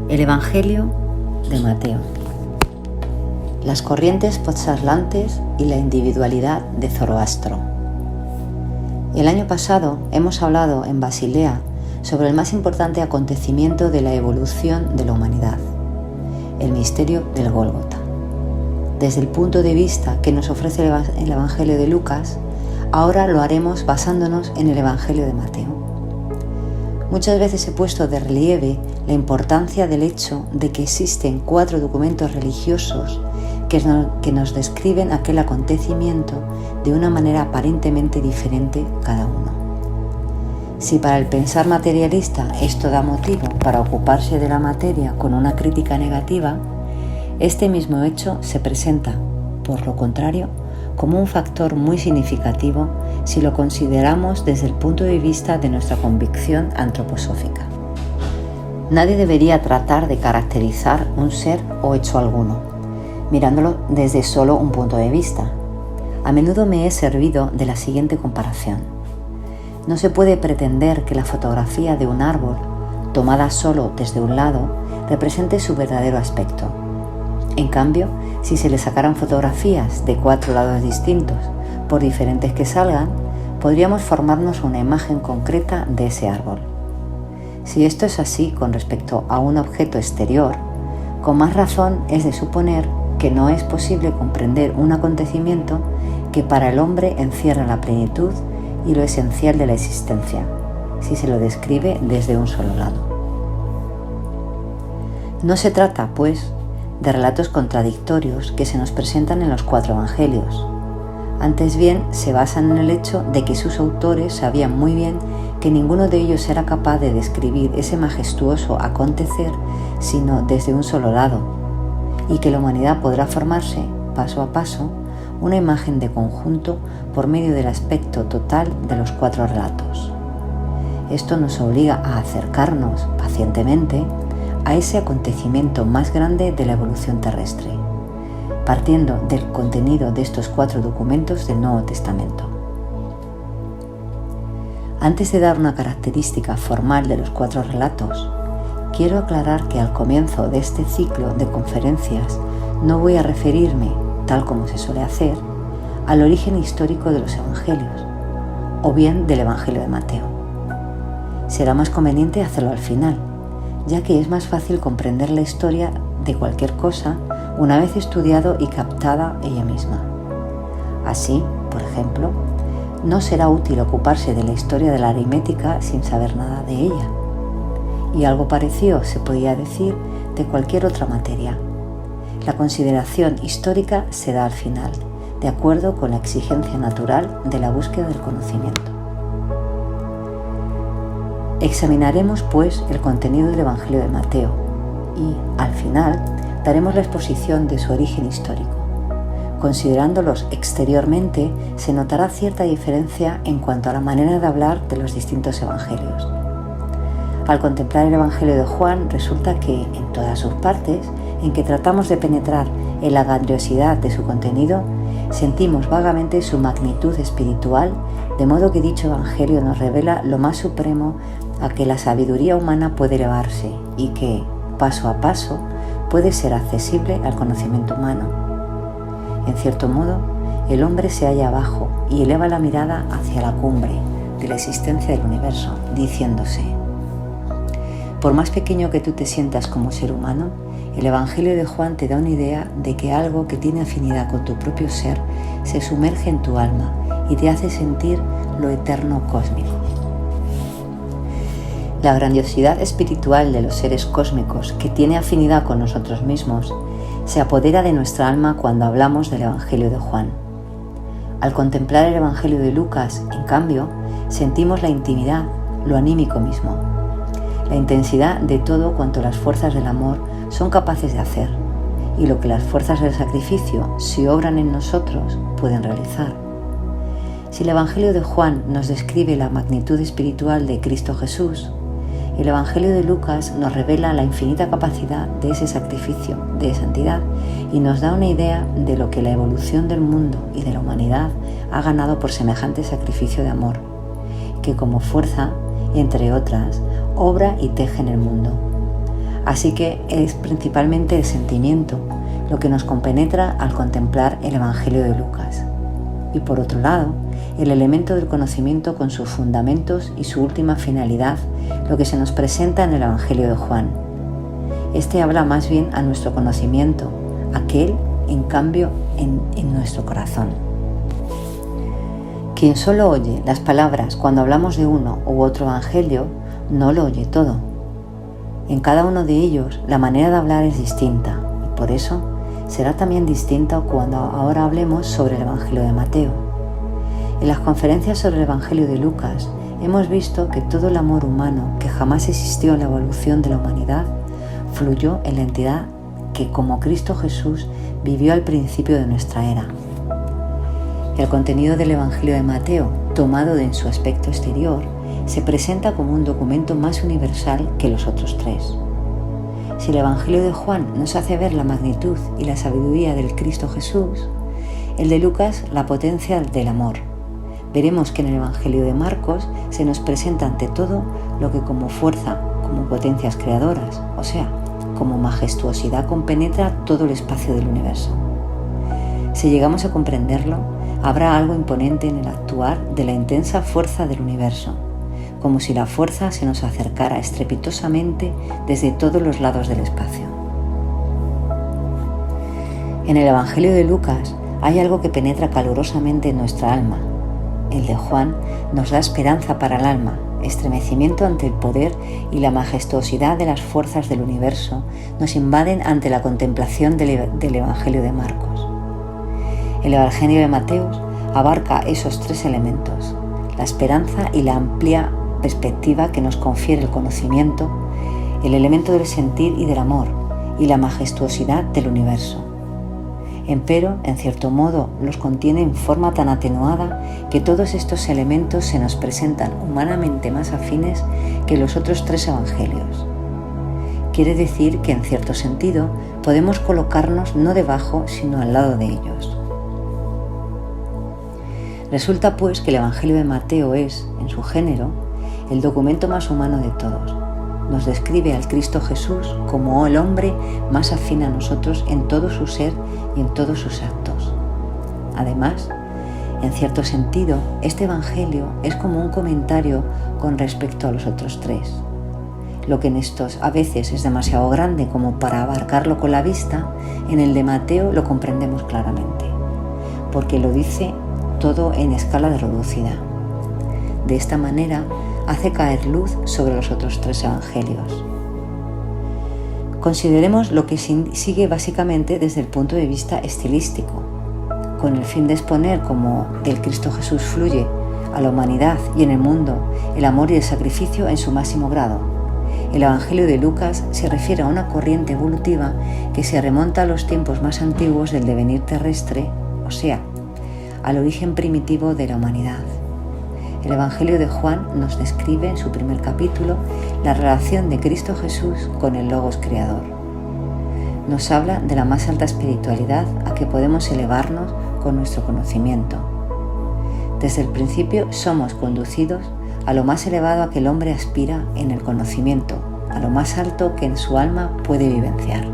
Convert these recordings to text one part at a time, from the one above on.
El Evangelio de Mateo. Las corrientes postcharlantes y la individualidad de Zoroastro. El año pasado hemos hablado en Basilea sobre el más importante acontecimiento de la evolución de la humanidad, el misterio del Gólgota. Desde el punto de vista que nos ofrece el Evangelio de Lucas, ahora lo haremos basándonos en el Evangelio de Mateo. Muchas veces he puesto de relieve la importancia del hecho de que existen 4 documentos religiosos que nos describen aquel acontecimiento de una manera aparentemente diferente cada uno. Si para el pensar materialista esto da motivo para ocuparse de la materia con una crítica negativa, este mismo hecho se presenta, por lo contrario, como un factor muy significativo si lo consideramos desde el punto de vista de nuestra convicción antroposófica. Nadie debería tratar de caracterizar un ser o hecho alguno, mirándolo desde solo un punto de vista. A menudo me he servido de la siguiente comparación. No se puede pretender que la fotografía de un árbol, tomada solo desde un lado, represente su verdadero aspecto. En cambio, si se le sacaran fotografías de 4 lados distintos, por diferentes que salgan, podríamos formarnos una imagen concreta de ese árbol. Si esto es así con respecto a un objeto exterior, con más razón es de suponer que no es posible comprender un acontecimiento que para el hombre encierra la plenitud y lo esencial de la existencia, si se lo describe desde un solo lado. No se trata, pues, de relatos contradictorios que se nos presentan en los 4 evangelios. Antes bien, se basan en el hecho de que sus autores sabían muy bien que ninguno de ellos era capaz de describir ese majestuoso acontecer sino desde un solo lado, y que la humanidad podrá formarse, paso a paso, una imagen de conjunto por medio del aspecto total de los 4 relatos. Esto nos obliga a acercarnos pacientemente a ese acontecimiento más grande de la evolución terrestre, partiendo del contenido de estos 4 documentos del Nuevo Testamento. Antes de dar una característica formal de los 4 relatos, quiero aclarar que al comienzo de este ciclo de conferencias no voy a referirme, tal como se suele hacer, al origen histórico de los evangelios, o bien del Evangelio de Mateo. Será más conveniente hacerlo al final, ya que es más fácil comprender la historia de cualquier cosa una vez estudiado y captada ella misma. Así, por ejemplo, no será útil ocuparse de la historia de la aritmética sin saber nada de ella. Y algo parecido se podría decir de cualquier otra materia. La consideración histórica se da al final, de acuerdo con la exigencia natural de la búsqueda del conocimiento. Examinaremos, pues, el contenido del Evangelio de Mateo y, al final, daremos la exposición de su origen histórico. Considerándolos exteriormente, se notará cierta diferencia en cuanto a la manera de hablar de los distintos evangelios. Al contemplar el Evangelio de Juan, resulta que, en todas sus partes, en que tratamos de penetrar en la grandiosidad de su contenido, sentimos vagamente su magnitud espiritual, de modo que dicho Evangelio nos revela lo más supremo a que la sabiduría humana puede elevarse y que, paso a paso, puede ser accesible al conocimiento humano. En cierto modo, el hombre se halla abajo y eleva la mirada hacia la cumbre de la existencia del universo, diciéndose: por más pequeño que tú te sientas como ser humano, el Evangelio de Juan te da una idea de que algo que tiene afinidad con tu propio ser se sumerge en tu alma y te hace sentir lo eterno cósmico. La grandiosidad espiritual de los seres cósmicos que tiene afinidad con nosotros mismos se apodera de nuestra alma cuando hablamos del Evangelio de Juan. Al contemplar el Evangelio de Lucas, en cambio, sentimos la intimidad, lo anímico mismo, la intensidad de todo cuanto las fuerzas del amor son capaces de hacer y lo que las fuerzas del sacrificio, si obran en nosotros, pueden realizar. Si el Evangelio de Juan nos describe la magnitud espiritual de Cristo Jesús, el Evangelio de Lucas nos revela la infinita capacidad de ese sacrificio de santidad y nos da una idea de lo que la evolución del mundo y de la humanidad ha ganado por semejante sacrificio de amor, que como fuerza, entre otras, obra y teje en el mundo. Así que es principalmente el sentimiento lo que nos compenetra al contemplar el Evangelio de Lucas. Y por otro lado, el elemento del conocimiento con sus fundamentos y su última finalidad, lo que se nos presenta en el Evangelio de Juan. Este habla más bien a nuestro conocimiento, aquel, en cambio, en nuestro corazón. Quien solo oye las palabras cuando hablamos de uno u otro evangelio, no lo oye todo. En cada uno de ellos, la manera de hablar es distinta, y por eso será también distinta cuando ahora hablemos sobre el Evangelio de Mateo. En las conferencias sobre el Evangelio de Lucas, hemos visto que todo el amor humano que jamás existió en la evolución de la humanidad fluyó en la entidad que, como Cristo Jesús, vivió al principio de nuestra era. El contenido del Evangelio de Mateo, tomado en su aspecto exterior, se presenta como un documento más universal que los otros tres. Si el Evangelio de Juan nos hace ver la magnitud y la sabiduría del Cristo Jesús, el de Lucas la potencia del amor. Veremos que en el Evangelio de Marcos se nos presenta ante todo lo que como fuerza, como potencias creadoras, o sea, como majestuosidad compenetra todo el espacio del universo. Si llegamos a comprenderlo, habrá algo imponente en el actuar de la intensa fuerza del universo, como si la fuerza se nos acercara estrepitosamente desde todos los lados del espacio. En el Evangelio de Lucas hay algo que penetra calurosamente en nuestra alma. El de Juan nos da esperanza para el alma, estremecimiento ante el poder y la majestuosidad de las fuerzas del universo nos invaden ante la contemplación del Evangelio de Marcos. El Evangelio de Mateo abarca esos tres elementos, la esperanza y la amplia perspectiva que nos confiere el conocimiento, el elemento del sentir y del amor, y la majestuosidad del universo. Empero, en cierto modo, los contiene en forma tan atenuada que todos estos elementos se nos presentan humanamente más afines que los otros tres evangelios. Quiere decir que, en cierto sentido, podemos colocarnos no debajo, sino al lado de ellos. Resulta, pues, que el Evangelio de Mateo es, en su género, el documento más humano de todos. Nos describe al Cristo Jesús como el hombre más afín a nosotros en todo su ser y en todos sus actos. Además, en cierto sentido, este Evangelio es como un comentario con respecto a los otros tres. Lo que en estos a veces es demasiado grande como para abarcarlo con la vista, en el de Mateo lo comprendemos claramente, porque lo dice todo en escala de reducida. De esta manera, hace caer luz sobre los otros tres evangelios. Consideremos lo que sigue básicamente desde el punto de vista estilístico, con el fin de exponer cómo del Cristo Jesús fluye a la humanidad y en el mundo el amor y el sacrificio en su máximo grado. El Evangelio de Lucas se refiere a una corriente evolutiva que se remonta a los tiempos más antiguos del devenir terrestre, o sea, al origen primitivo de la humanidad. El Evangelio de Juan nos describe en su primer capítulo la relación de Cristo Jesús con el Logos Creador. Nos habla de la más alta espiritualidad a que podemos elevarnos con nuestro conocimiento. Desde el principio somos conducidos a lo más elevado a que el hombre aspira en el conocimiento, a lo más alto que en su alma puede vivenciar.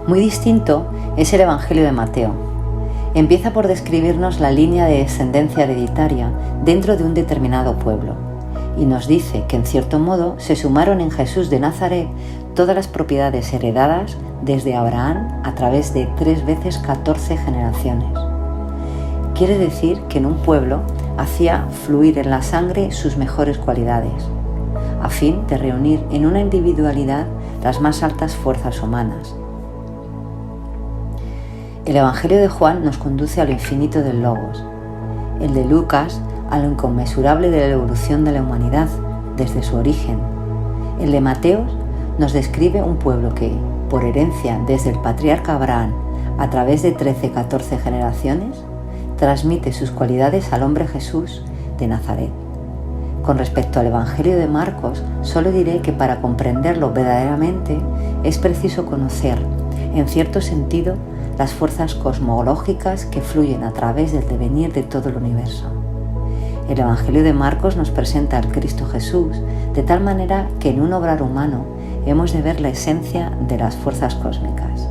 Muy distinto es el Evangelio de Mateo. Empieza por describirnos la línea de descendencia hereditaria dentro de un determinado pueblo y nos dice que en cierto modo se sumaron en Jesús de Nazaret todas las propiedades heredadas desde Abraham a través de 3 veces 14 generaciones. Quiere decir que en un pueblo hacía fluir en la sangre sus mejores cualidades, a fin de reunir en una individualidad las más altas fuerzas humanas. El Evangelio de Juan nos conduce a lo infinito del Logos, el de Lucas a lo inconmensurable de la evolución de la humanidad desde su origen. El de Mateo nos describe un pueblo que, por herencia desde el patriarca Abraham a través de 13-14 generaciones, transmite sus cualidades al hombre Jesús de Nazaret. Con respecto al Evangelio de Marcos, solo diré que para comprenderlo verdaderamente es preciso conocer, en cierto sentido, las fuerzas cosmológicas que fluyen a través del devenir de todo el universo. El Evangelio de Marcos nos presenta al Cristo Jesús de tal manera que en un obrar humano hemos de ver la esencia de las fuerzas cósmicas.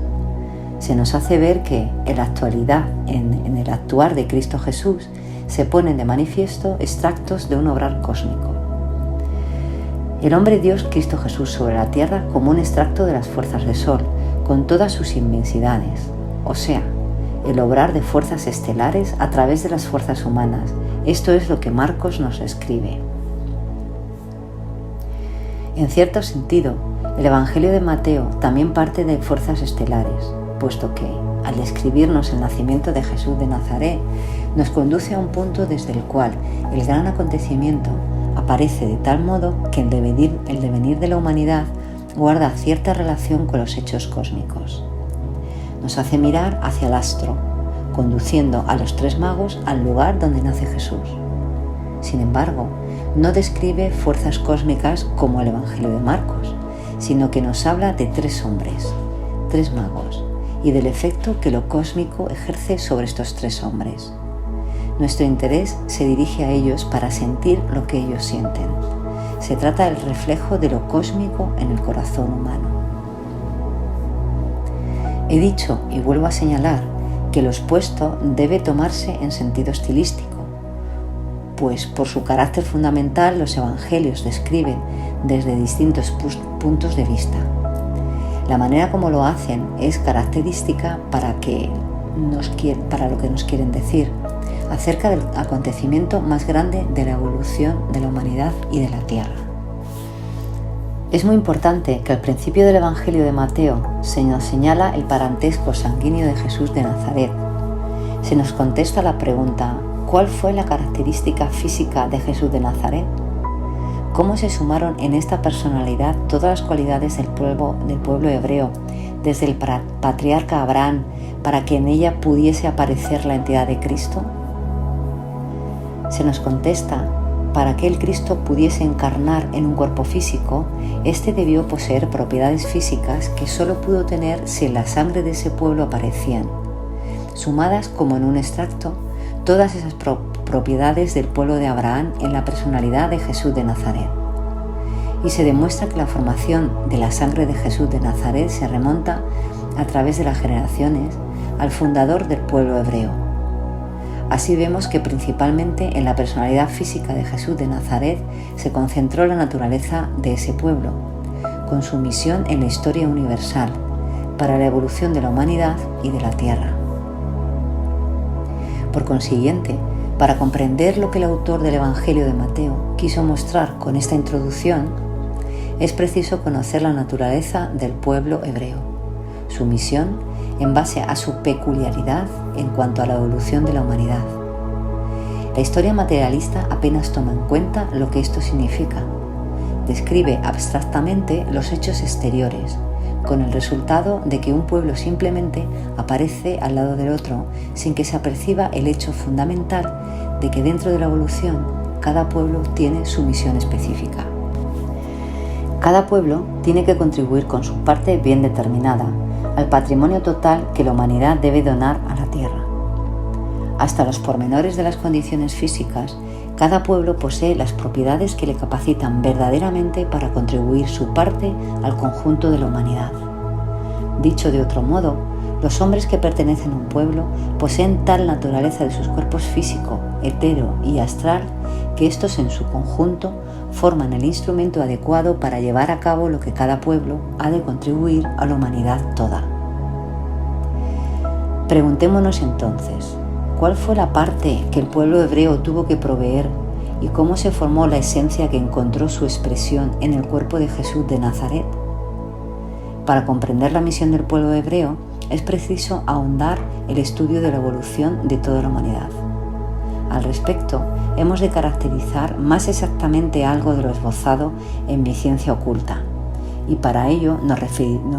Se nos hace ver que en la actualidad, en el actuar de Cristo Jesús, se ponen de manifiesto extractos de un obrar cósmico. El hombre Dios Cristo Jesús sobre la tierra como un extracto de las fuerzas del Sol, con todas sus inmensidades, o sea, el obrar de fuerzas estelares a través de las fuerzas humanas. Esto es lo que Marcos nos escribe. En cierto sentido, el Evangelio de Mateo también parte de fuerzas estelares, puesto que, al describirnos el nacimiento de Jesús de Nazaret, nos conduce a un punto desde el cual el gran acontecimiento aparece de tal modo que el devenir de la humanidad guarda cierta relación con los hechos cósmicos. Nos hace mirar hacia el astro, conduciendo a los tres magos al lugar donde nace Jesús. Sin embargo, no describe fuerzas cósmicas como el Evangelio de Marcos, sino que nos habla de tres hombres, tres magos, y del efecto que lo cósmico ejerce sobre estos tres hombres. Nuestro interés se dirige a ellos para sentir lo que ellos sienten. Se trata del reflejo de lo cósmico en el corazón humano. He dicho, y vuelvo a señalar, que lo expuesto debe tomarse en sentido estilístico, pues por su carácter fundamental los evangelios describen desde distintos puntos de vista. La manera como lo hacen es característica para lo que nos quieren decir acerca del acontecimiento más grande de la evolución de la humanidad y de la Tierra. Es muy importante que al principio del Evangelio de Mateo se nos señala el parentesco sanguíneo de Jesús de Nazaret. Se nos contesta la pregunta: ¿cuál fue la característica física de Jesús de Nazaret? ¿Cómo se sumaron en esta personalidad todas las cualidades del pueblo hebreo, desde el patriarca Abraham, para que en ella pudiese aparecer la entidad de Cristo? Se nos contesta: para que el Cristo pudiese encarnar en un cuerpo físico, éste debió poseer propiedades físicas que solo pudo tener si en la sangre de ese pueblo aparecían, sumadas como en un extracto, todas esas propiedades del pueblo de Abraham en la personalidad de Jesús de Nazaret. Y se demuestra que la formación de la sangre de Jesús de Nazaret se remonta, a través de las generaciones, al fundador del pueblo hebreo. Así vemos que principalmente en la personalidad física de Jesús de Nazaret se concentró la naturaleza de ese pueblo, con su misión en la historia universal, para la evolución de la humanidad y de la tierra. Por consiguiente, para comprender lo que el autor del Evangelio de Mateo quiso mostrar con esta introducción, es preciso conocer la naturaleza del pueblo hebreo, su misión en base a su peculiaridad en cuanto a la evolución de la humanidad. La historia materialista apenas toma en cuenta lo que esto significa. Describe abstractamente los hechos exteriores, con el resultado de que un pueblo simplemente aparece al lado del otro sin que se aperciba el hecho fundamental de que dentro de la evolución cada pueblo tiene su misión específica. Cada pueblo tiene que contribuir con su parte bien determinada al patrimonio total que la humanidad debe donar a la tierra. Hasta los pormenores de las condiciones físicas, cada pueblo posee las propiedades que le capacitan verdaderamente para contribuir su parte al conjunto de la humanidad. Dicho de otro modo, los hombres que pertenecen a un pueblo poseen tal naturaleza de sus cuerpos físico, etéreo y astral que estos en su conjunto forman el instrumento adecuado para llevar a cabo lo que cada pueblo ha de contribuir a la humanidad toda. Preguntémonos entonces, ¿cuál fue la parte que el pueblo hebreo tuvo que proveer y cómo se formó la esencia que encontró su expresión en el cuerpo de Jesús de Nazaret? Para comprender la misión del pueblo hebreo es preciso ahondar el estudio de la evolución de toda la humanidad. Al respecto, hemos de caracterizar más exactamente algo de lo esbozado en mi ciencia oculta, y para ello nos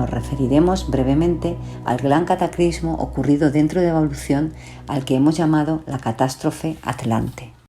referiremos brevemente al gran cataclismo ocurrido dentro de la evolución al que hemos llamado la catástrofe Atlante.